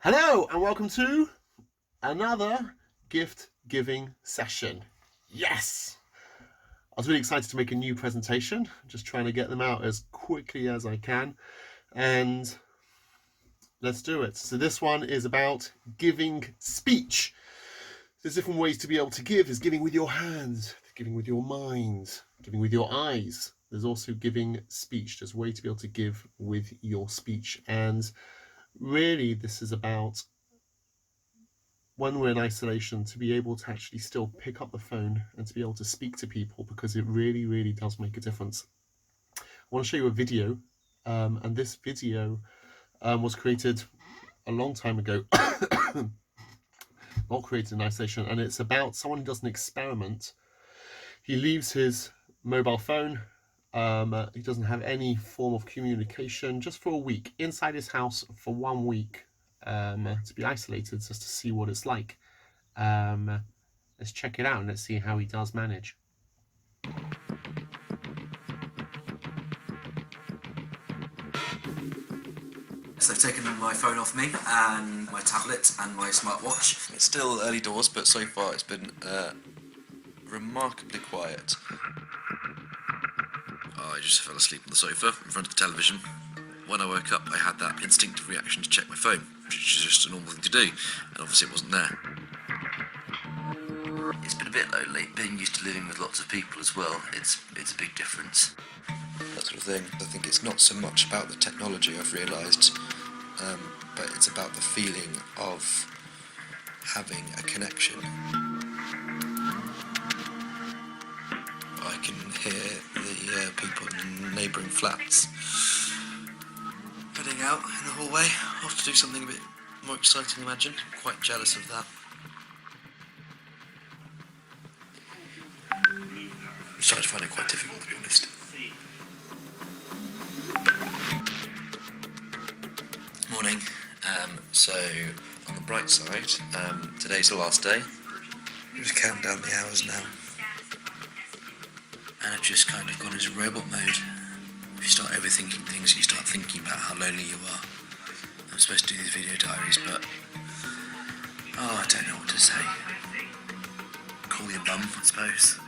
Hello and welcome to another gift giving session. Yes! I was really excited to make a new presentation, just trying to get them out as quickly as I can, and let's do it. So this one is about giving speech. There's different ways to be able to give. There's giving with your hands, giving with your mind, giving with your eyes. There's also giving speech. There's a way to be able to give with your speech, and really this is about when we're in isolation, to be able to actually still pick up the phone and to be able to speak to people, because it really, really does make a difference. I want to show you a video, and this video was created a long time ago, not created in isolation, and it's about someone who does an experiment. He leaves his mobile phone, he doesn't have any form of communication, just for a week, inside his house for 1 week, to be isolated, just to see what it's like. Let's check it out and let's see how he does manage. So they've taken my phone off me and my tablet and my smartwatch. It's still early doors, but so far it's been remarkably quiet. I just fell asleep on the sofa in front of the television. When I woke up, I had that instinctive reaction to check my phone, which is just a normal thing to do, and obviously it wasn't there. It's been a bit lonely, being used to living with lots of people as well. It's a big difference. That sort of thing. I think it's not so much about the technology, I've realised, but it's about the feeling of having a connection. I can hear the people in the neighbouring flats heading out in the hallway, off to do something a bit more exciting, I imagine. I'm quite jealous of that. I'm starting to find it quite difficult, to be honest. Morning. So, on the bright side, today's the last day. I'm just counting down the hours now. And I've just kind of gone into robot mode. If you start overthinking things, you start thinking about how lonely you are. I'm supposed to do these video diaries, but I don't know what to say. Call your bum, I suppose.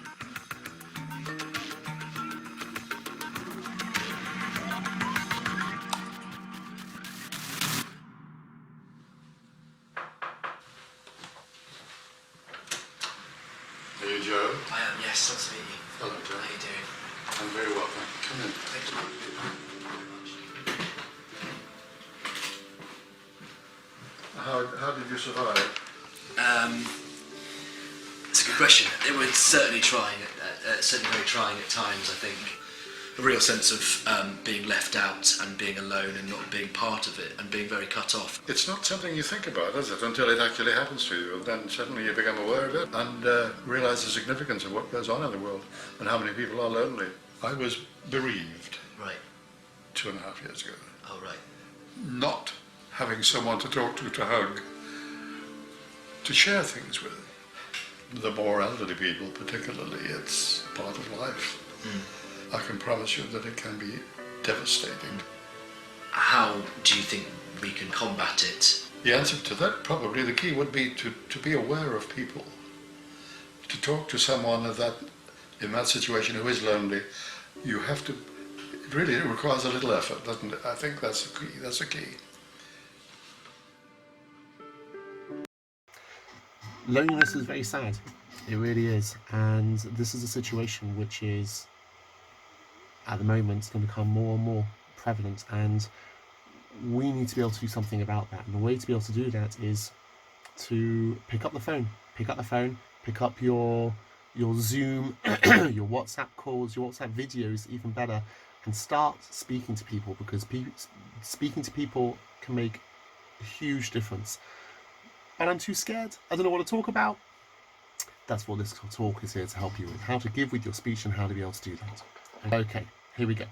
Are you Joe? I am, yes, nice to meet you. Hello, Joe. How are you doing? I'm very well, thank you. Come in. Thank you. How did you survive? It's a good question. It was certainly trying, certainly very trying at times, I think. A real sense of being left out and being alone and not being part of it and being very cut off. It's not something you think about, is it, until it actually happens to you. And then suddenly you become aware of it and realise the significance of what goes on in the world and how many people are lonely. I was bereaved Right. 2.5 years ago. Oh, right. Not having someone to talk to hug, to share things with. The more elderly people particularly, it's part of life. I can promise you that it can be devastating. How do you think we can combat it? The answer to that, probably the key would be to be aware of people. To talk to someone in that situation who is lonely, you have to, it really requires a little effort, doesn't it? I think that's the key. That's the key. Loneliness is very sad. It really is. And this is a situation which is, at the moment, going to become more and more prevalent. And we need to be able to do something about that. And the way to be able to do that is to pick up the phone. Pick up the phone, pick up your Zoom, your WhatsApp calls, your WhatsApp videos, even better, and start speaking to people, because speaking to people can make a huge difference. But I'm too scared. I don't know what to talk about. That's what this talk is here to help you with. How to give with your speech and how to be able to do that. Okay, here we go.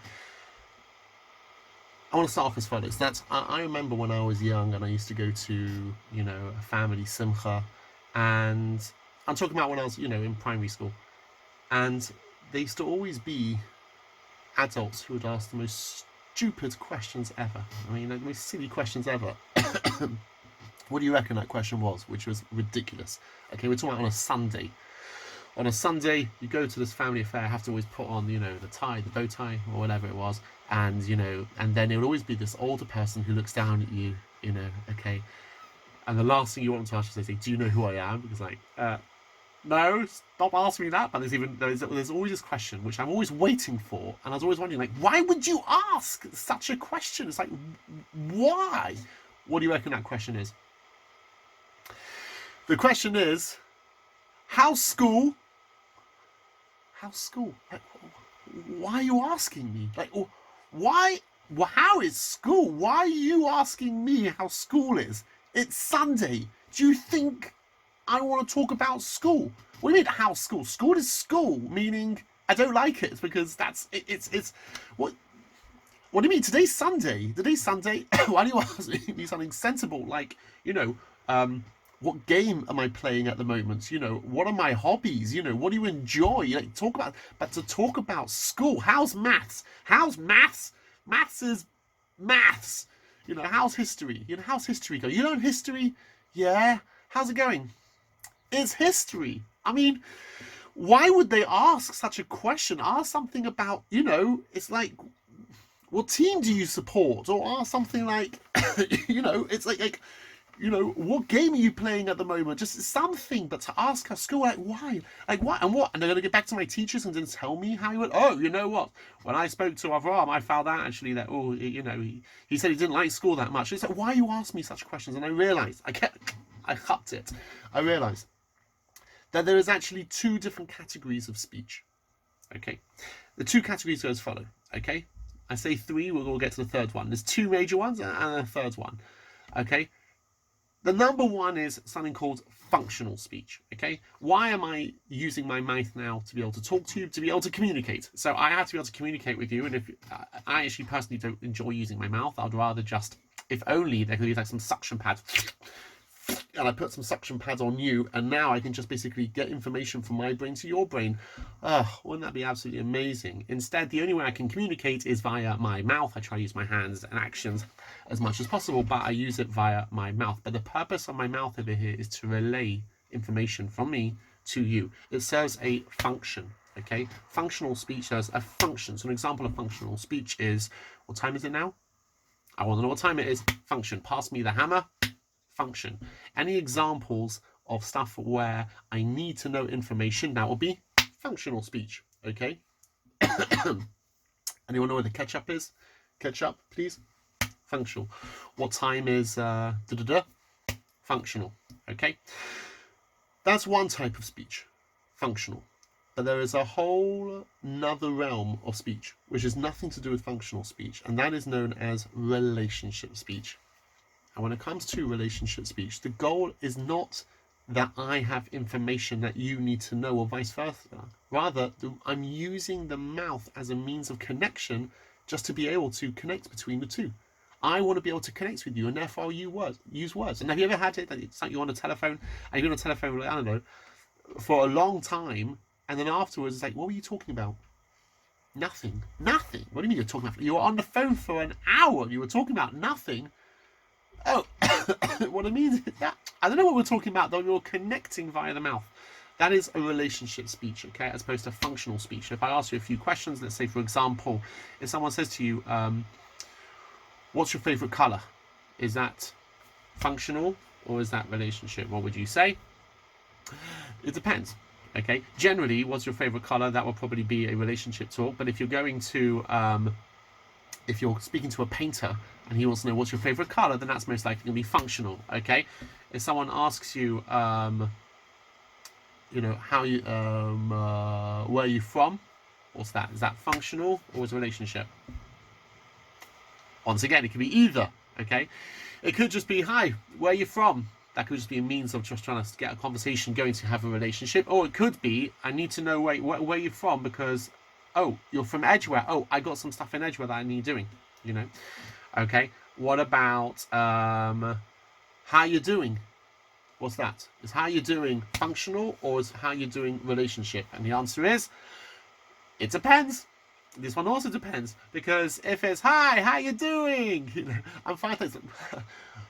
I want to start off as follows. I remember when I was young and I used to go to, a family simcha, and I'm talking about when I was, in primary school. And there used to always be adults who would ask the most stupid questions ever. I mean, the most silly questions ever. What do you reckon that question was? Which was ridiculous. Okay, we're talking about on a Sunday. On a Sunday, you go to this family affair, have to always put on, the tie, the bow tie, or whatever it was, and and then it would always be this older person who looks down at you, okay, and the last thing you want them to ask is they say, "Do you know who I am?" Because no, stop asking me that. But there's always this question which I'm always waiting for, and I was always wondering, like, why would you ask such a question? It's like, why? What do you reckon that question is? The question is, how's school? How's school? Like, why are you asking me? Like, why? How is school? Why are you asking me how school is? It's Sunday. Do you think I want to talk about school? What do you mean, how school? School is school, meaning I don't like it because it's what do you mean? Today's Sunday. Today's Sunday. Why do you ask me something sensible? Like, what game am I playing at the moment? What are my hobbies? What do you enjoy? Talk about, but to talk about school, how's maths? How's maths? Maths is maths. How's history? How's history going? You learn history? Yeah. How's it going? It's history. I mean, why would they ask such a question? Ask something about, it's like, what team do you support? Or ask something like, it's like, what game are you playing at the moment? Just something, but to ask her school, like, why? Like, what? And what? And they're going to get back to my teachers and then tell me how he went, oh, you know what? When I spoke to Avram, I found out actually that, he said he didn't like school that much. It's like, why you ask me such questions? And I realized, I hucked it. I realized that there is actually two different categories of speech. Okay? The two categories go as follow. Okay? I say three, we'll get to the third one. There's two major ones and a third one. Okay? The number one is something called functional speech, okay? Why am I using my mouth now? To be able to talk to you, to be able to communicate. So I have to be able to communicate with you, and if I actually personally don't enjoy using my mouth, I'd rather just, if only there could be like some suction pads, and I put some suction pads on you, and now I can just basically get information from my brain to your brain. Wouldn't that be absolutely amazing? Instead, the only way I can communicate is via my mouth. I try to use my hands and actions as much as possible, but I use it via my mouth. But the purpose of my mouth over here is to relay information from me to you. It serves a function, okay? Functional speech serves a function. So an example of functional speech is, what time is it now? I want to know what time it is. Function. Pass me the hammer. Function. Any examples of stuff where I need to know information, that will be functional speech, okay? Anyone know where the ketchup is? Ketchup, please. Functional. What time is functional, okay? That's one type of speech, functional. But there is a whole another realm of speech which has nothing to do with functional speech, and that is known as relationship speech. And when it comes to relationship speech, the goal is not that I have information that you need to know or vice versa. Rather, I'm using the mouth as a means of connection just to be able to connect between the two. I want to be able to connect with you, and therefore use words. And have you ever had it that it's like you're on a telephone, and you're on a telephone, I don't know, for a long time, and then afterwards it's like, what were you talking about? Nothing. Nothing. What do you mean you're talking about? You were on the phone for an hour, you were talking about nothing. Oh, what I mean is that, I don't know what we're talking about, though. You're connecting via the mouth. That is a relationship speech, okay, as opposed to functional speech. If I ask you a few questions, let's say, for example, if someone says to you, what's your favorite color? Is that functional or is that relationship? What would you say? It depends, okay? Generally, what's your favorite color? That will probably be a relationship talk. But if you're going to, if you're speaking to a painter and he wants to know what's your favorite color, then that's most likely going to be functional, okay? If someone asks you, you know, how you, where are you from? What's that? Is that functional or is it a relationship? Once again, it could be either, okay? It could just be, hi, where are you from? That could just be a means of just trying to get a conversation going to have a relationship. Or it could be, I need to know where you're from because, oh, you're from Edgware. Oh, I got some stuff in Edgware that I need doing, you know? Okay, what about how you doing? What's that? Is how you doing functional or is how you doing relationship? And the answer is, it depends. This one also depends, because if it's, hi, how you doing? You know, I'm fine, thanks.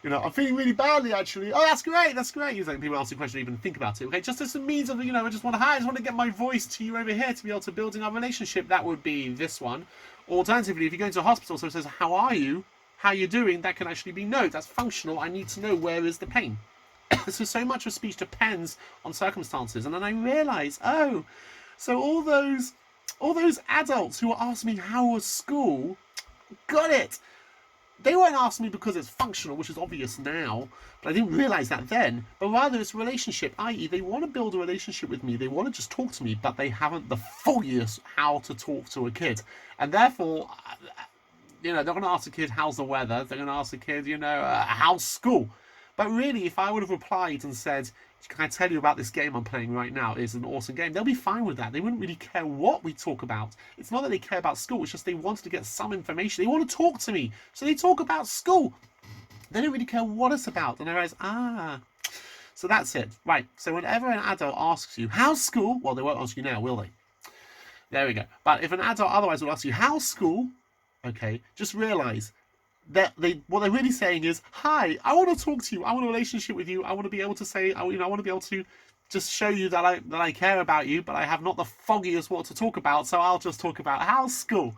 You know, I'm feeling really badly, actually. Oh, that's great, that's great. You think people ask the question, even think about it. Okay, just as a means of, you know, I just want to get my voice to you over here to be able to building our relationship. That would be this one. Alternatively, if you go into a hospital, so it says, how are you? How you doing? That can actually be no. That's functional. I need to know where is the pain. So much of speech depends on circumstances. And then I realise, oh, so all those adults who were asking me how was school, got it. They weren't asking me because it's functional, which is obvious now, but I didn't realise that then. But rather it's relationship, i.e. they want to build a relationship with me, they want to just talk to me, but they haven't the foggiest how to talk to a kid. And therefore, you know, they're going to ask the kid, how's the weather? They're going to ask the kid, you know, how's school? But really, if I would have replied and said, can I tell you about this game I'm playing right now? It's an awesome game. They'll be fine with that. They wouldn't really care what we talk about. It's not that they care about school. It's just they wanted to get some information. They want to talk to me. So they talk about school. They don't really care what it's about. And I realize, so that's it. Right. So whenever an adult asks you, how's school? Well, they won't ask you now, will they? There we go. But if an adult otherwise will ask you, how's school? Okay, just realize that what they're really saying is, hi, I want to talk to you. I want a relationship with you. I want to be able to say, I want to be able to just show you that I care about you, but I have not the foggiest what to talk about. So I'll just talk about how's school.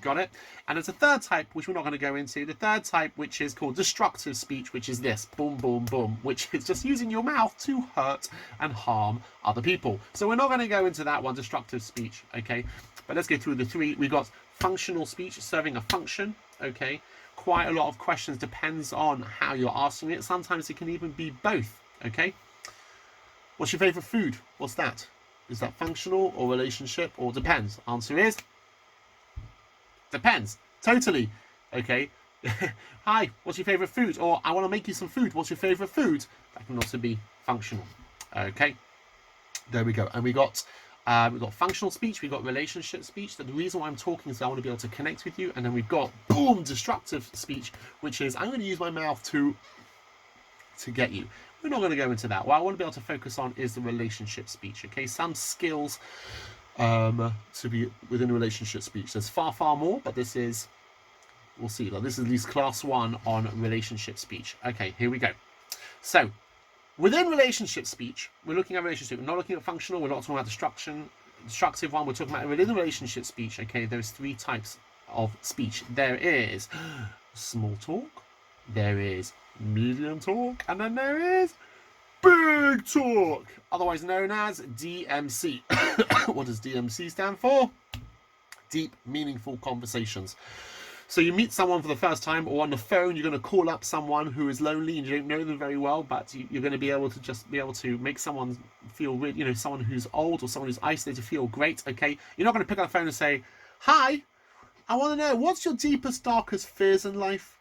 Got it? And there's a third type, which we're not going to go into. The third type, which is called destructive speech, which is this, boom, boom, boom, which is just using your mouth to hurt and harm other people. So we're not going to go into that one, destructive speech, okay? But let's go through the three. We've got functional speech, serving a function, okay? Quite a lot of questions depends on how you're asking it. Sometimes it can even be both, okay? What's your favourite food? What's that? Is that functional or relationship or depends? Answer is depends. Totally. Okay. Hi, what's your favourite food? Or I want to make you some food. What's your favourite food? That can also be functional. Okay. There we go. And we've got functional speech, we've got relationship speech. So the reason why I'm talking is I want to be able to connect with you. And then we've got, boom, destructive speech, which is I'm going to use my mouth to get you. We're not going to go into that. What I want to be able to focus on is the relationship speech. Okay, some skills to be within a relationship speech. There's far, far more, but this is, we'll see. Like, this is at least class 1 on relationship speech. Okay, here we go. So, within relationship speech, we're looking at relationship. We're not looking at functional. We're not talking about destructive one. We're talking about within relationship speech. Okay, there's 3 types of speech. There is small talk. There is medium talk. And then there is big talk, otherwise known as DMC. What does DMC stand for? Deep, meaningful conversations. So you meet someone for the first time, or on the phone, you're going to call up someone who is lonely and you don't know them very well, but you're going to be able to make someone feel really, you know, someone who's old or someone who's isolated feel great. Okay, you're not going to pick up the phone and say, hi, I want to know, what's your deepest, darkest fears in life?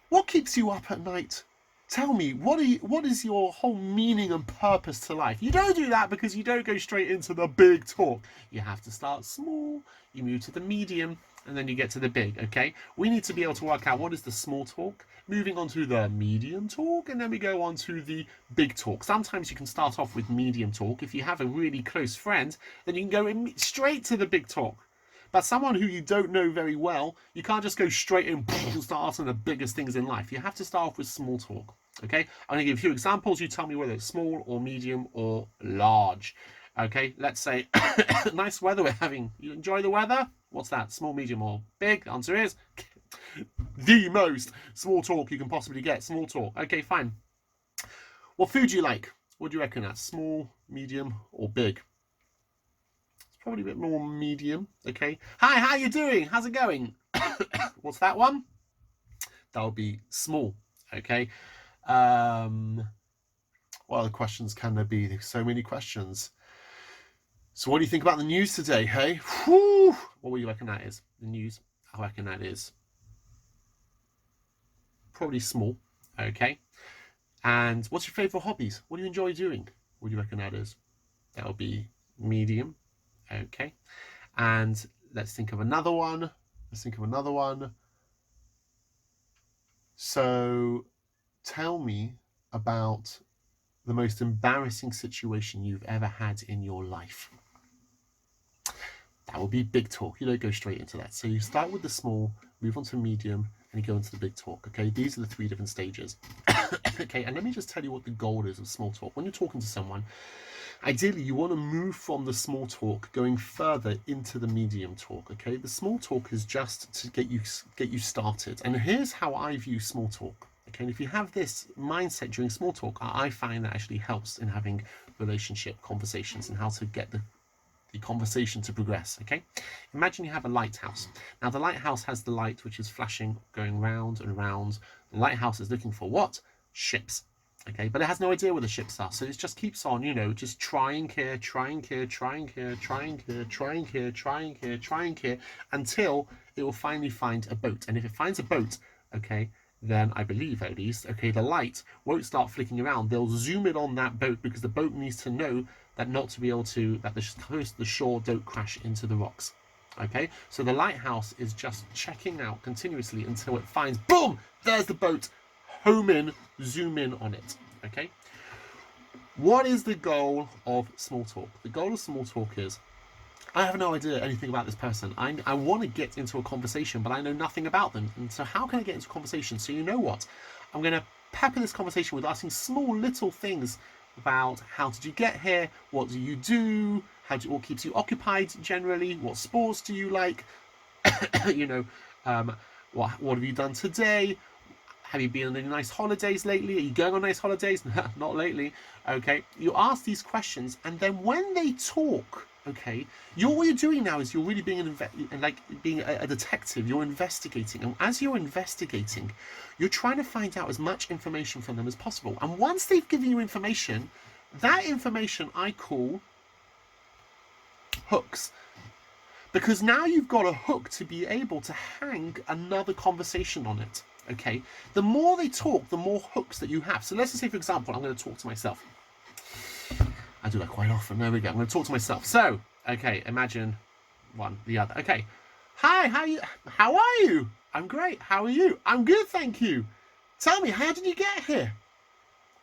What keeps you up at night? Tell me, what is your whole meaning and purpose to life? You don't do that because you don't go straight into the big talk. You have to start small, you move to the medium, and then you get to the big, okay? We need to be able to work out what is the small talk, moving on to the medium talk, and then we go on to the big talk. Sometimes you can start off with medium talk. If you have a really close friend, then you can go straight to the big talk. But someone who you don't know very well, you can't just go straight in and start asking the biggest things in life. You have to start off with small talk. Okay, I'm going to give you a few examples. You tell me whether it's small or medium or large. Okay, let's say nice weather we're having. You enjoy the weather? What's that? Small, medium, or big? The answer is the most small talk you can possibly get. Small talk. Okay, fine. What food do you like? What do you reckon that's? Small, medium, or big? Probably a bit more medium. Okay. Hi, how you doing? How's it going? What's that one? That'll be small. Okay. What other questions can there be? There's so many questions. So what do you think about the news today, hey? Whew. What do you reckon that is? The news, I reckon that is probably small. Okay. And what's your favourite hobbies? What do you enjoy doing? What do you reckon that is? That'll be medium. Okay, and let's think of another one. So tell me about the most embarrassing situation you've ever had in your life. That will be big talk. You don't go straight into that. So you start with the small, move on to medium, and you go into the big talk. Okay, these are the 3 different stages. Okay, and let me just tell you what the goal is of small talk. When you're talking to someone, ideally you want to move from the small talk going further into the medium talk. Okay, the small talk is just to get you started. And here's how I view small talk. Okay, and if you have this mindset during small talk, I find that actually helps in having relationship conversations and how to get the conversation to progress. Okay, imagine you have a lighthouse. Now the lighthouse has the light which is flashing, going round and round. The lighthouse is looking for what? Ships. Okay, but it has no idea where the ships are, so it just keeps on, you know, just trying here, trying here, trying here, trying here, trying here, trying here, trying here, until it will finally find a boat. And if it finds a boat, okay, then I believe at least, okay, the light won't start flicking around. They'll zoom in on that boat because the boat needs to know that not to be able to, that the shore don't crash into the rocks. Okay, so the lighthouse is just checking out continuously until it finds, boom, there's the boat. Home in, zoom in on it. Okay, what is the goal of small talk? The goal of small talk is, I have no idea anything about this person. I want to get into a conversation, but I know nothing about them. And so how can I get into a conversation? So you know what? I'm going to pepper this conversation with asking small little things about how did you get here? What do you do? What keeps you occupied generally? What sports do you like? You know, what have you done today? Have you been on any nice holidays lately? Are you going on nice holidays? Not lately. Okay. You ask these questions, and then when they talk, okay, what you're doing now is you're really being being a detective. You're investigating, and as you're investigating, you're trying to find out as much information from them as possible. And once they've given you information, that information I call hooks. Because now you've got a hook to be able to hang another conversation on it. Okay, the more they talk, the more hooks that you have. So let's just say, for example, I'm going to talk to myself. I do that quite often. There we go. I'm going to talk to myself. So, okay, imagine one, the other. Okay, hi, how are you? I'm great. How are you? I'm good, thank you. Tell me, how did you get here?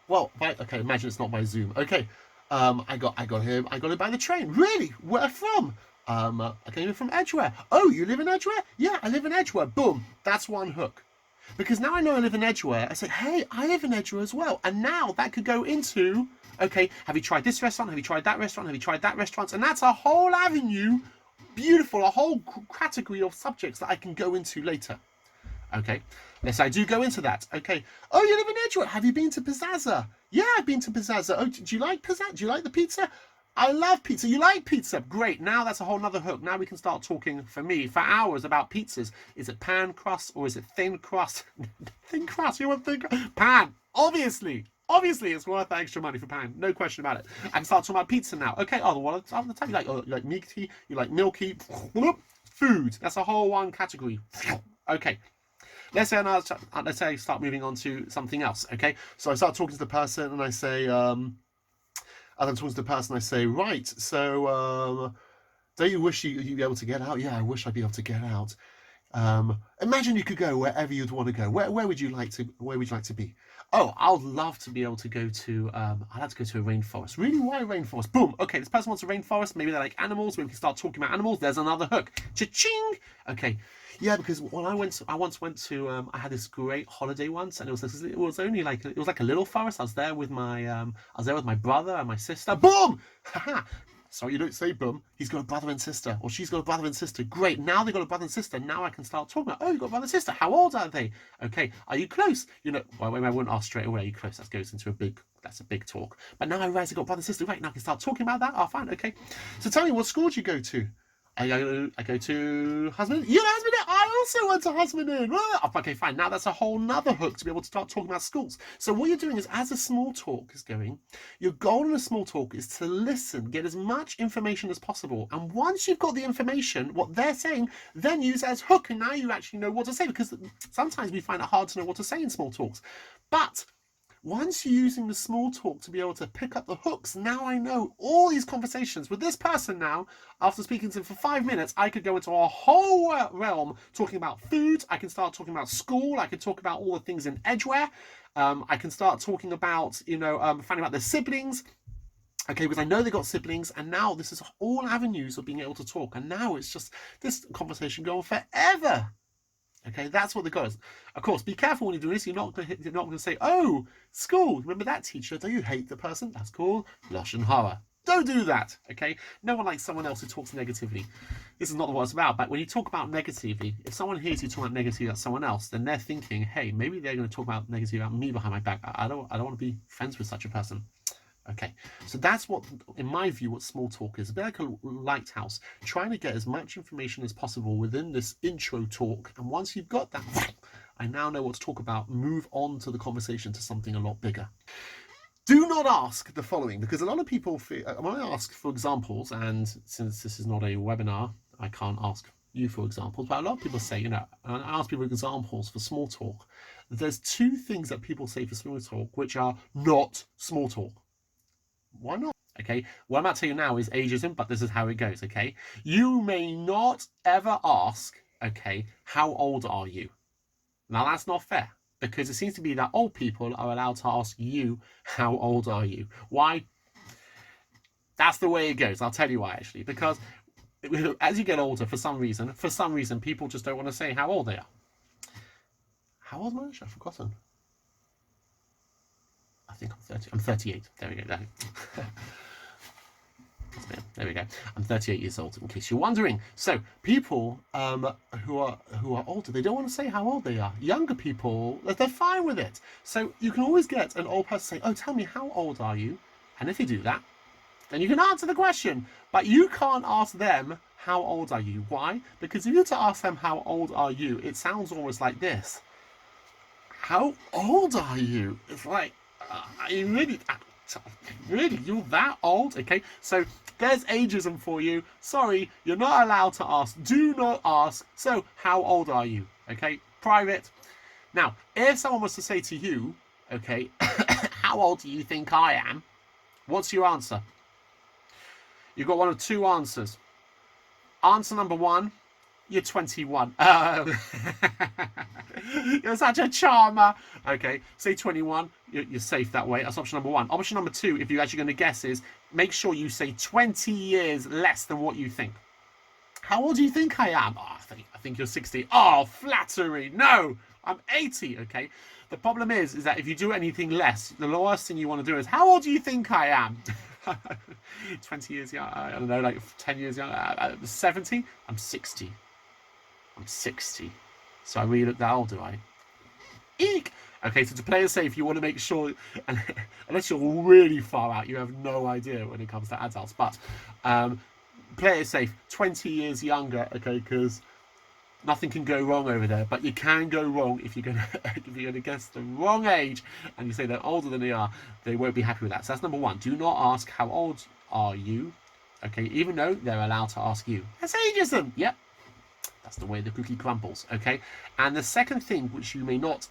Well, okay, imagine it's not by Zoom. Okay, I got here. I got it by the train. Really? Where from? I came in from Edgware. Oh, you live in Edgware? Yeah, I live in Edgware. Boom. That's one hook. Because now I know I live in Edgware, I say, hey, I live in Edgware as well. And now that could go into, okay, have you tried this restaurant? Have you tried that restaurant? Have you tried that restaurant? And that's a whole avenue, beautiful, a whole category of subjects that I can go into later. Okay, yes, I do go into that. Okay, oh, you live in Edgware. Have you been to Pizzazza? Yeah, I've been to Pizzazza. Oh, do you like Pizzazza? Do you like the pizza? I love pizza. You like pizza? Great. Now that's a whole nother hook. Now we can start talking, for me, for hours about pizzas. Is it pan crust or is it thin crust? Thin crust. You want thin crust? Pan. Obviously. Obviously, it's worth the extra money for pan. No question about it. I can start talking about pizza now. Okay, oh, well, I'll tell you, you like meaty, you like milky. Food. That's a whole one category. Okay. Let's say I start moving on to something else. Okay. So I start talking to the person and I say, as I'm talking to the person, I say, right, so don't you wish you'd be able to get out? Yeah, I wish I'd be able to get out. Imagine you could go wherever you'd want to go. Where would you like to be? Oh, I'd love to be able to go to, I'd like to go to a rainforest. Really? Why a rainforest? Boom. Okay, this person wants a rainforest. Maybe they like animals. Maybe we can start talking about animals. There's another hook. Cha-ching! Okay. Yeah, because when I once went to, I had this great holiday once, and it was only like, it was like a little forest. I was there with my brother and my sister. Boom! Haha! Sorry, you don't say boom. He's got a brother and sister, or she's got a brother and sister. Great. Now they've got a brother and sister. Now I can start talking about, oh, you've got a brother and sister. How old are they? Okay. Are you close? You know, well, I wouldn't ask straight away, are you close? That goes into that's a big talk. But now I realize I've got brother and sister. Right, now I can start talking about that. Oh, fine. Okay. So tell me, what school do you go to? I go to Husband. Yeah, Husband. I also went to Husband Inn. Oh, okay, fine. Now that's a whole nother hook to be able to start talking about schools. So what you're doing is, as a small talk is going, your goal in a small talk is to listen, get as much information as possible. And once you've got the information, what they're saying, then use it as hook. And now you actually know what to say, because sometimes we find it hard to know what to say in small talks. But once you're using the small talk to be able to pick up the hooks, now I know all these conversations with this person now, after speaking to them for 5 minutes, I could go into a whole realm talking about food. I can start talking about school. I can talk about all the things in Edgware. I can start talking about, finding out their siblings. Okay, because I know they got siblings, and now this is all avenues of being able to talk, and now it's just this conversation going forever. Okay, that's what the goal is. Of course, be careful when you do this. You're not going to say, "Oh, school, remember that teacher? Do you hate the person?" That's called Lashon Hara. Don't do that. Okay, no one likes someone else who talks negatively. This is not what it's about. But when you talk about negatively, if someone hears you talking about negatively about someone else, then they're thinking, "Hey, maybe they're going to talk about negatively about me behind my back. I don't want to be friends with such a person." Okay, so that's what, in my view, what small talk is. A bit like a lighthouse, trying to get as much information as possible within this intro talk. And once you've got that, I now know what to talk about, move on to the conversation to something a lot bigger. Do not ask the following, because a lot of people feel, when I ask for examples, and since this is not a webinar, I can't ask you for examples, but a lot of people say, and I ask people examples for small talk. There's two things that people say for small talk, which are not small talk. Why not? Okay, what I'm about to tell you now is ageism, but this is how it goes, okay? You may not ever ask, okay, how old are you? Now, that's not fair, because it seems to be that old people are allowed to ask you, how old are you? Why? That's the way it goes. I'll tell you why, actually. Because as you get older, for some reason, people just don't want to say how old they are. How old am I? I've forgotten. I think I'm 30. I'm 38. There we go. There we go. I'm 38 years old, in case you're wondering. So people who are older, they don't want to say how old they are. Younger people, they're fine with it. So you can always get an old person say, "Oh, tell me, how old are you?" And if they do that, then you can answer the question. But you can't ask them, "How old are you?" Why? Because if you were to ask them, "How old are you?" it sounds almost like this. How old are you? It's like, really, you're that old? Okay, so there's ageism for you. Sorry, you're not allowed to ask. Do not ask. So, how old are you? Okay, private. Now, if someone was to say to you, okay, how old do you think I am? What's your answer? You've got one of two answers. Answer number one, you're 21. You're such a charmer. Okay, say 21. You're safe that way. That's option number one. Option number two, if you're actually going to guess, is make sure you say 20 years less than what you think. How old do you think I am? Oh, I think you're 60. Oh, flattery. No, I'm 80. Okay. The problem is that if you do anything less, the last thing you want to do is, how old do you think I am? 20 years young. I don't know, like 10 years young. 70. I'm 60. I'm 60. So I really look that old, do I? Eek! Okay, so to play it safe, you want to make sure, unless you're really far out, you have no idea when it comes to adults. But play it safe, 20 years younger, okay, because nothing can go wrong over there. But you can go wrong if you're gonna guess the wrong age and you say they're older than they are. They won't be happy with that. So that's number one. Do not ask how old are you, okay, even though they're allowed to ask you. That's ageism. Yep. That's the way the cookie crumbles, okay? And the second thing which you may not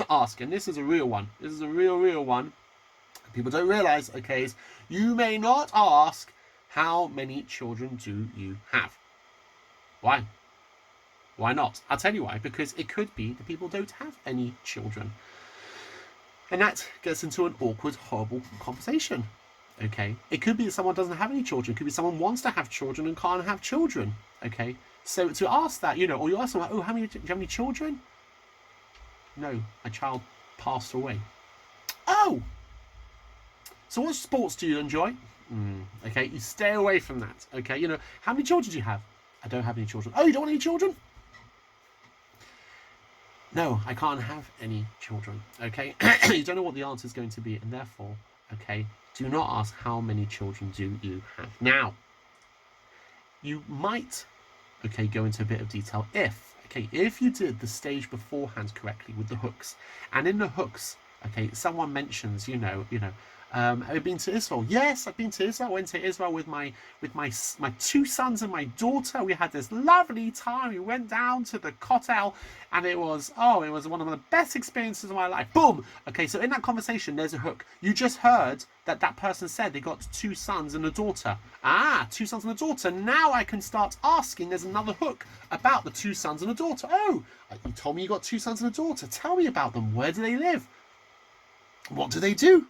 ask, and this is a real one. This is a real one. People don't realize, okay, is you may not ask, how many children do you have? Why? Why not? I'll tell you why. Because it could be that people don't have any children. And that gets into an awkward, horrible conversation. Okay? It could be that someone doesn't have any children. It could be someone wants to have children and can't have children. Okay? So to ask that, or you ask someone, "Oh, do you have any children?" No, a child passed away. Oh! So what sports do you enjoy? Okay, you stay away from that. Okay, how many children do you have? I don't have any children. Oh, you don't want any children? No, I can't have any children. Okay, you don't know what the answer is going to be, and therefore, okay, do not ask how many children do you have. Now, you might, okay, go into a bit of detail if you did the stage beforehand correctly with the hooks, and in the hooks, okay, someone mentions, have you been to Israel? Yes, I've been to Israel. I went to Israel with my two sons and my daughter. We had this lovely time. We went down to the Kotel, and it was one of the best experiences of my life. Boom. Okay, so in that conversation, there's a hook. You just heard that person said they got two sons and a daughter. Two sons and a daughter. Now I can start asking. There's another hook about the two sons and a daughter. Oh, you told me you got two sons and a daughter. Tell me about them. Where do they live? What do they do?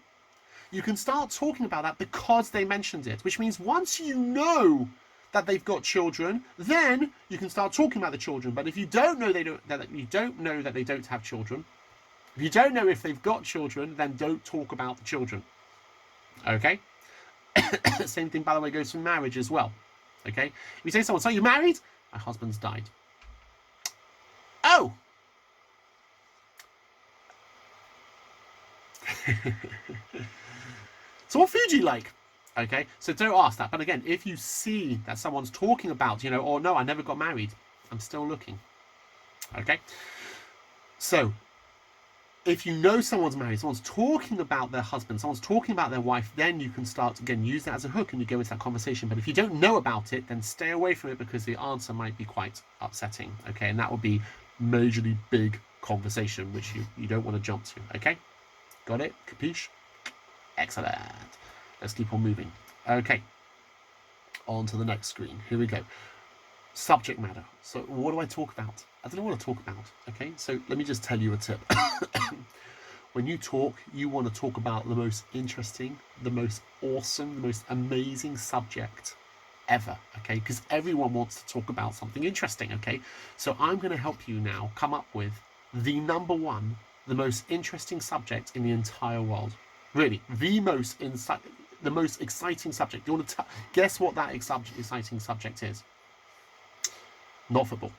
you can start talking about that because they mentioned it, which means once you know that they've got children, then you can start talking about the children. But if you don't know that you don't know that they don't have children, if you don't know if they've got children, then don't talk about the children. Okay? Same thing, by the way, goes for marriage as well. Okay? If you say to someone, so you're married? My husband's died. Oh! So what food do you like? Okay, so don't ask that. But again, if you see that someone's talking about, you know, or no, I never got married, I'm still looking. Okay, so if you know someone's married, someone's talking about their husband, someone's talking about their wife, then you can start, again, use that as a hook and you go into that conversation. But if you don't know about it, then stay away from it because the answer might be quite upsetting. Okay, and that will be majorly big conversation, which you don't want to jump to. Okay, got it? Capiche? Excellent. Let's keep on moving. Okay, on to the next screen. Here we go. Subject matter. So what do I talk about? I don't know what to talk about. Okay, so let me just tell you a tip. When you talk, you want to talk about the most interesting, the most awesome, the most amazing subject ever. Okay, because everyone wants to talk about something interesting. Okay, so I'm going to help you now come up with the number one, the most interesting subject in the entire world. Really, the most exciting subject. You want to guess what that exciting subject is? Not football.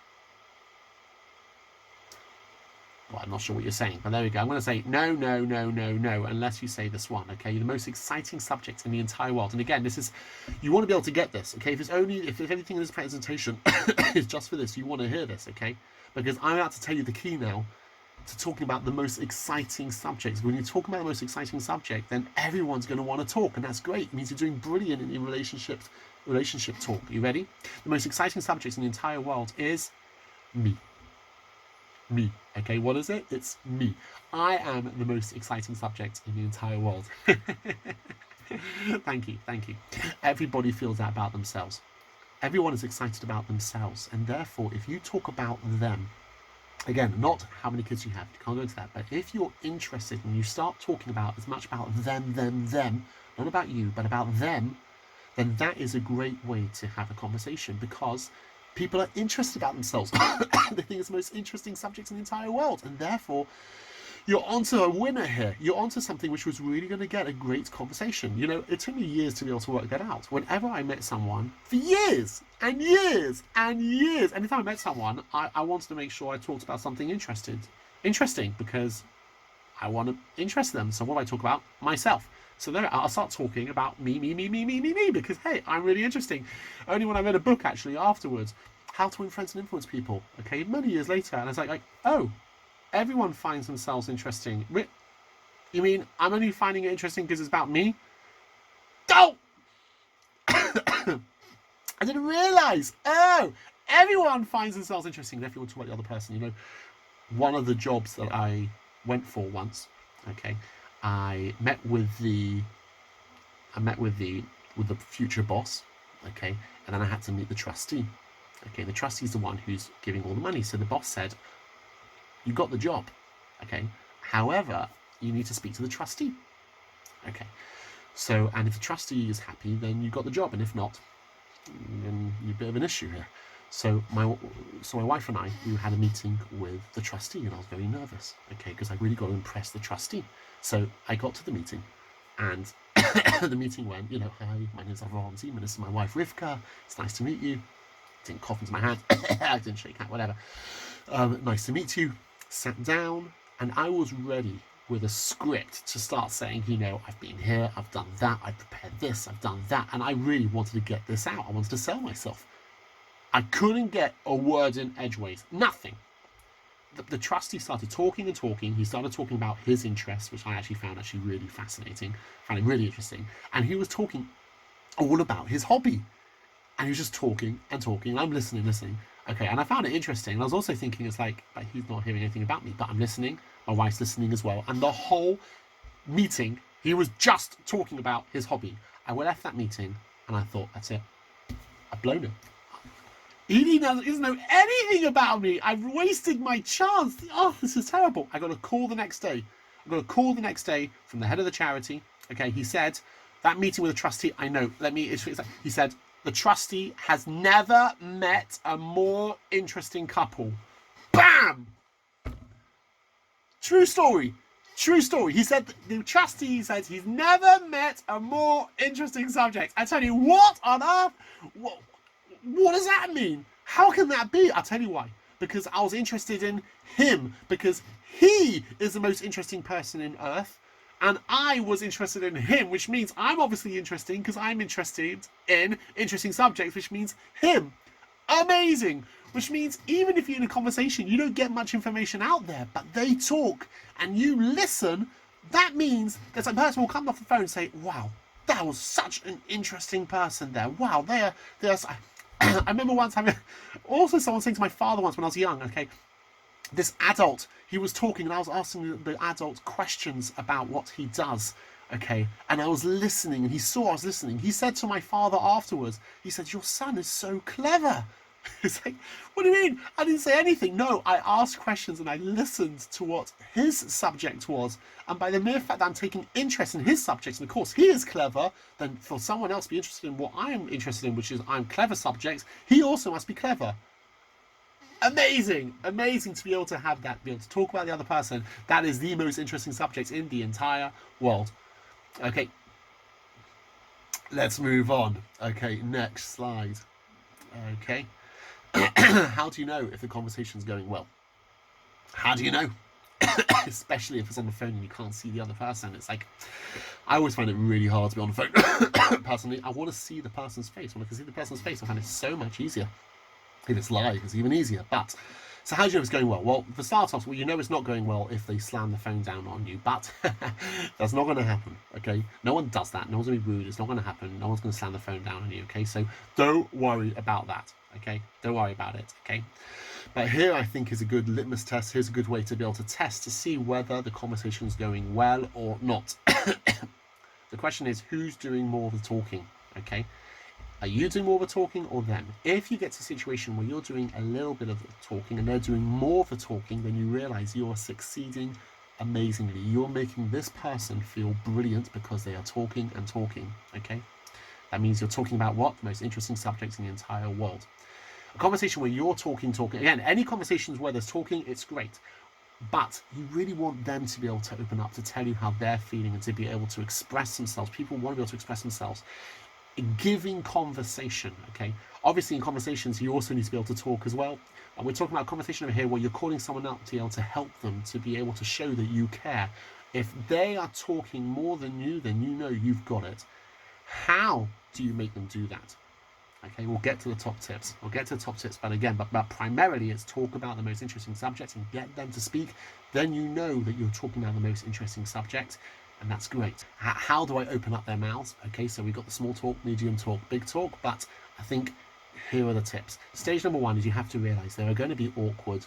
Well, I'm not sure what you're saying, but there we go. I'm going to say no, unless you say this one, okay? The most exciting subject in the entire world. And again, this is, you want to be able to get this, okay? If anything in this presentation is just for this, you want to hear this, okay? Because I'm about to tell you the key now to talking about the most exciting subjects. When you're talking about the most exciting subject, then everyone's going to want to talk, and that's great. It means you're doing brilliant in your relationship talk. Are you ready? The most exciting subject in the entire world is me. Me. Okay, what is it? It's me. I am the most exciting subject in the entire world. Thank you. Everybody feels that about themselves. Everyone is excited about themselves, and therefore, if you talk about them, again, not how many kids you have, you can't go into that, but if you're interested and you start talking about as much about them, not about you, but about them, then that is a great way to have a conversation because people are interested about themselves. They think it's the most interesting subject in the entire world, and therefore you're onto a winner here. You're onto something which was really going to get a great conversation. You know, it took me years to be able to work that out. Whenever I met someone, for years and years and years, anytime I met someone, I wanted to make sure I talked about something interesting, because I want to interest them. So what do I talk about? Myself. So there, I'll start talking about me, because, hey, I'm really interesting. Only when I read a book, actually, afterwards, How to Influence and Influence People, okay, many years later, and I was like, oh, everyone finds themselves interesting. You mean I'm only finding it interesting because it's about me? Oh! I didn't realise. Oh! Everyone finds themselves interesting. If you want to talk about the other person, you know, one of the jobs that I went for once, okay, I met with the future boss, okay, and then I had to meet the trustee. Okay, the trustee's the one who's giving all the money. So the boss said, you got the job, okay? However, you need to speak to the trustee. Okay, so, and if the trustee is happy, then you got the job, and if not, then you're a bit of an issue here. So my wife and I, we had a meeting with the trustee, and I was very nervous, okay, because I really got to impress the trustee. So I got to the meeting, and the meeting went, you know, hi, my name's Rabbi Zeidman, this is my wife Rivka, it's nice to meet you. Didn't cough into my hand, I didn't shake hand, whatever. Nice to meet you. Sat down, and I was ready with a script to start saying, you know, I've been here, I've done that, I've prepared this, I've done that, and I really wanted to get this out. I wanted to sell myself. I couldn't get a word in edgeways, nothing. The trustee started talking and talking. He started talking about his interests, which I actually found really fascinating, found it really interesting, and he was talking all about his hobby, and he was just talking and talking, and I'm listening. Okay, and I found it interesting. And I was also thinking, it's like, but he's not hearing anything about me, but I'm listening. My wife's listening as well. And the whole meeting, he was just talking about his hobby. I left that meeting, and I thought, that's it. I've blown it. He doesn't know anything about me. I've wasted my chance. Oh, this is terrible. I got a call the next day. from the head of the charity, Okay, he said, that meeting with the trustee, I know, he said, the trustee has never met a more interesting couple. Bam! True story. True story. He said, the trustee says he's never met a more interesting subject. I tell you, what on earth? What does that mean? How can that be? I'll tell you why. Because I was interested in him. Because he is the most interesting person in Earth. And I was interested in him, which means I'm obviously interesting because I'm interested in interesting subjects, which means him. Amazing. Which means even if you're in a conversation, you don't get much information out there, but they talk and you listen. That means that some person will come off the phone and say, wow, that was such an interesting person there. Wow, they're I remember once having also someone saying to my father once when I was young, okay, this adult, he was talking and I was asking the adult questions about what he does, okay, and I was listening and he saw I was listening. He said to my father afterwards, he said, your son is so clever. It's like, what do you mean? I didn't say anything. No, I asked questions and I listened to what his subject was. And by the mere fact that I'm taking interest in his subjects, and of course he is clever, then for someone else to be interested in what I'm interested in, which is I'm clever subjects, he also must be clever. Amazing. Amazing to be able to have that, be able to talk about the other person. That is the most interesting subject in the entire world. Okay. Let's move on. Okay, next slide. Okay. How do you know if the conversation's going well? How do you know? Especially if it's on the phone and you can't see the other person. It's like, I always find it really hard to be on the phone. Personally, I want to see the person's face. When I can see the person's face, I find it so much easier. If it's live, it's even easier. But, so how do you know if it's going well? Well, for start off, you know it's not going well if they slam the phone down on you. But that's not going to happen, okay? No one does that. No one's going to be rude. It's not going to happen. No one's going to slam the phone down on you, okay? So don't worry about that, okay? Don't worry about it, okay? But here I think is a good litmus test. Here's a good way to be able to test to see whether the conversation's going well or not. The question is, who's doing more of the talking, okay? Are you doing more of the talking or them? If you get to a situation where you're doing a little bit of the talking and they're doing more of the talking, then you realize you are succeeding amazingly. You're making this person feel brilliant because they are talking and talking, okay? That means you're talking about what? The most interesting subjects in the entire world. A conversation where you're talking. Again, any conversations where there's talking, it's great. But you really want them to be able to open up, to tell you how they're feeling and to be able to express themselves. People want to be able to express themselves. Giving conversation, okay? Obviously in conversations you also need to be able to talk as well. And we're talking about a conversation over here where you're calling someone up to be able to help them, to be able to show that you care. If they are talking more than you, then you know you've got it. How do you make them do that? Okay, we'll get to the top tips. But again, but primarily it's talk about the most interesting subjects and get them to speak. Then you know that you're talking about the most interesting subject. And that's great. How do I open up their mouths? Okay, so we've got the small talk, medium talk, big talk, but I think here are the tips. Stage number one is you have to realize there are going to be awkward.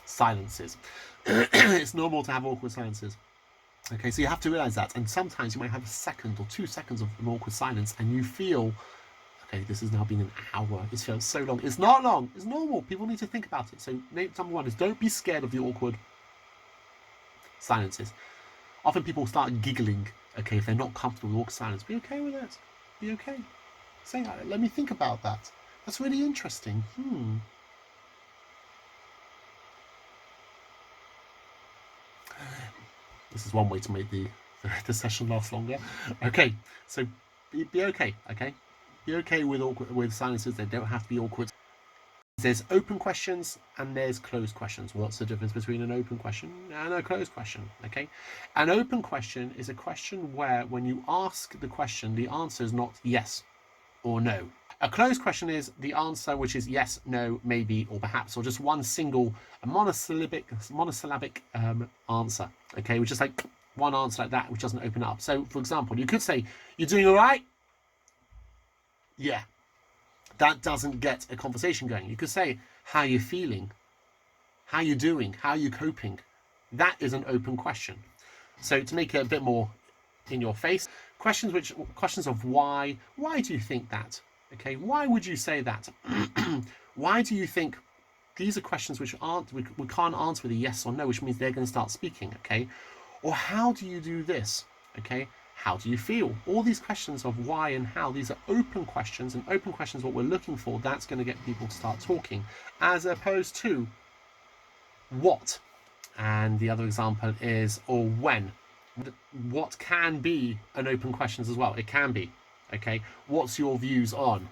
Silences. It's normal to have awkward silences. Okay, so you have to realize that, and sometimes you might have a second or 2 seconds of an awkward silence, and you feel, okay, this has now been an hour. It feels so long. It's not long. It's normal. People need to think about it. So, number one is don't be scared of the awkward silences. Often people start giggling. Okay, if they're not comfortable with awkward silence, be okay with it. Be okay. Say, let me think about that. That's really interesting. This is one way to make the session last longer. Okay, so be okay, okay? Be okay with silences. They don't have to be awkward. There's open questions and there's closed questions. What's the difference between an open question and a closed question, okay? An open question is a question where when you ask the question, the answer is not yes or no. A closed question is the answer, which is yes, no, maybe, or perhaps, or just one single monosyllabic answer, okay, which is like one answer like that, which doesn't open up. So, for example, you could say, "You're doing all right?" Yeah. That doesn't get a conversation going. You could say, "How are you feeling? How are you doing? How are you coping?" That is an open question. So, to make it a bit more in your face, Questions of why. Why do you think that? Okay, why would you say that? Why do you think? These are questions which we can't answer with a yes or no, which means they're going to start speaking, okay? Or how do you do this? Okay, how do you feel? All these questions of why and how, these are open questions, and open questions, what we're looking for, that's going to get people to start talking, as opposed to what. And the other example is, or when. What can be an open questions as well. It can be, okay? What's your views on?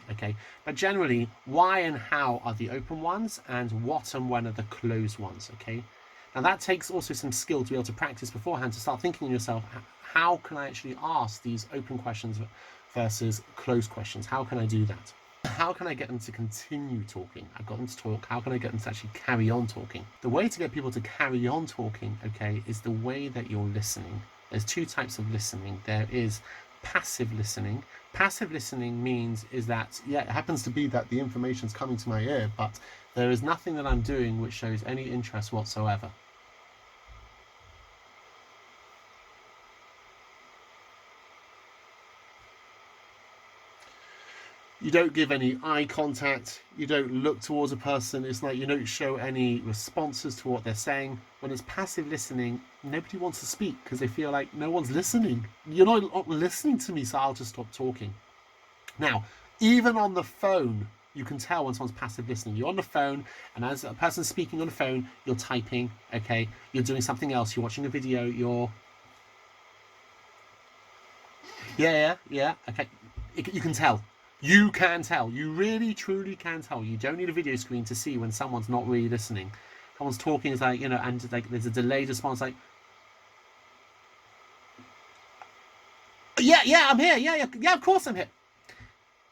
Okay, but generally, why and how are the open ones, and what and when are the closed ones, okay? Now that takes also some skill to be able to practice beforehand, to start thinking to yourself, how can I actually ask these open questions versus closed questions? How can I do that? How can I get them to continue talking? I've got them to talk. How can I get them to actually carry on talking? The way to get people to carry on talking, okay, is the way that you're listening. There's two types of listening. There is passive listening. Passive listening means is that, yeah, it happens to be that the information's coming to my ear, but there is nothing that I'm doing which shows any interest whatsoever. You don't give any eye contact, you don't look towards a person, it's like you don't show any responses to what they're saying. When it's passive listening, nobody wants to speak because they feel like no one's listening. You're not listening to me, so I'll just stop talking. Now, even on the phone, you can tell when someone's passive listening. You're on the phone, and as a person's speaking on the phone, you're typing, okay? You're doing something else, you're watching a video, you're... Yeah, okay. You can tell. You can tell. You really, truly can tell. You don't need a video screen to see when someone's not really listening. Someone's talking, is like, you know, and like there's a delayed response, like, yeah, I'm here. Yeah, of course I'm here.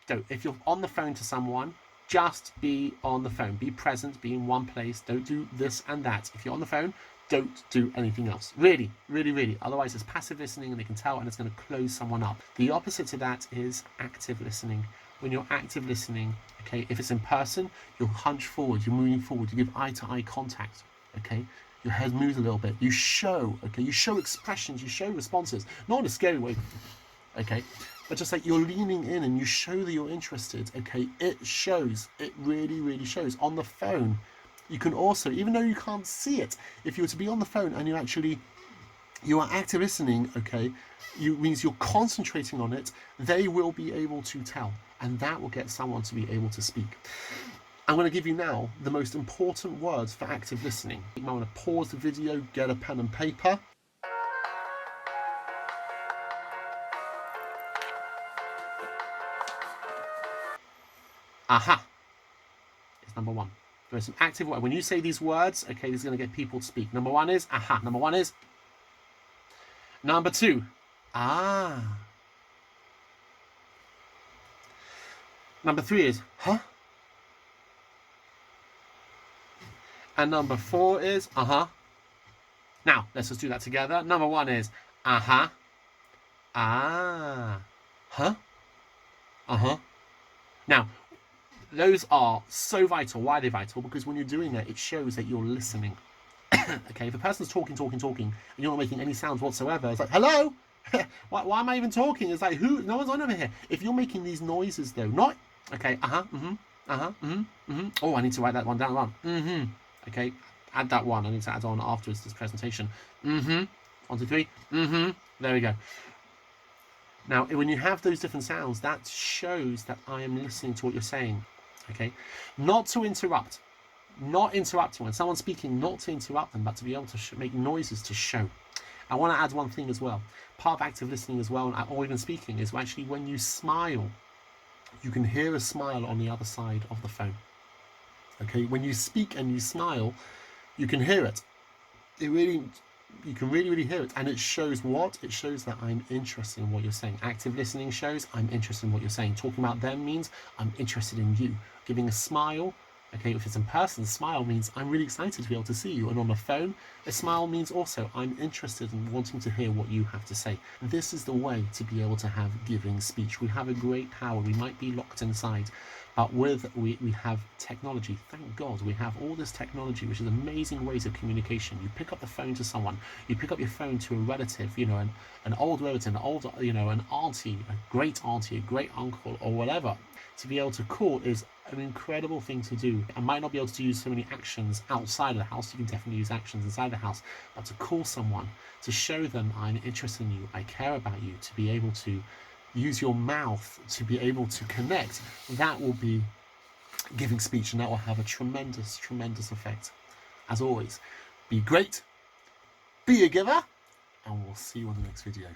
Don't. If you're on the phone to someone, just be on the phone. Be present. Be in one place. Don't do this and that. If you're on the phone, don't do anything else. Really, really, really. Otherwise, it's passive listening, and they can tell, and it's going to close someone up. The opposite to that is active listening. When you're active listening, okay, if it's in person, you'll hunch forward. You're moving forward. You give eye-to-eye contact. Okay, your head moves a little bit. You show. Okay, you show expressions. You show responses. Not in a scary way. Okay. But just like you're leaning in and you show that you're interested, okay, it shows. It really, really shows. On the phone, you can also, even though you can't see it, if you were to be on the phone and you are active listening, okay, means you're concentrating on it, they will be able to tell. And that will get someone to be able to speak. I'm going to give you now the most important words for active listening. You might want to pause the video, get a pen and paper. Aha is number one. There's some active word. When you say these words, okay, this is going to get people to speak. Number one is aha. Number one is. Number two, ah. Number three is huh. And number four is uh-huh. Now, let's just do that together. Number one is uh-huh. Ah. Huh. Uh-huh. Now, those are so vital. Why are they vital? Because when you're doing that, it shows that you're listening. Okay, if the person's talking, and you're not making any sounds whatsoever, it's like, hello? why am I even talking? It's like, who? No one's on over here. If you're making these noises, though, not, okay, oh, I need to write that one down. Okay, add that one. I need to add on afterwards this presentation. 1, 2, 3. There we go. Now, when you have those different sounds, that shows that I am listening to what you're saying. Okay, not to interrupt, not interrupting when someone's speaking, not to interrupt them, but to be able to make noises to show. I want to add one thing as well. Part of active listening as well, or even speaking, is actually when you smile, you can hear a smile on the other side of the phone. Okay, when you speak and you smile, you can hear it. You can really hear it, and it shows what? It shows that I'm interested in what you're saying. Active listening shows I'm interested in what you're saying. Talking about them means I'm interested in you. Giving a smile, Okay, if it's in person, a smile means I'm really excited to be able to see you. And on the phone, a smile means also I'm interested in wanting to hear what you have to say. This is the way to be able to have giving speech. We have a great power. We might be locked inside, but we have technology. Thank God we have all this technology, which is amazing ways of communication. You pick up the phone to someone, you pick up your phone to a relative, you know, an old relative, an old, you know, an auntie, a great uncle, or whatever. To be able to call is an incredible thing to do. I might not be able to use so many actions outside of the house. You can definitely use actions inside the house, but to call someone, to show them I'm interested in you, I care about you, to be able to use your mouth to be able to connect, that will be giving speech, and that will have a tremendous effect. As always, be great, be a giver, and we'll see you on the next video.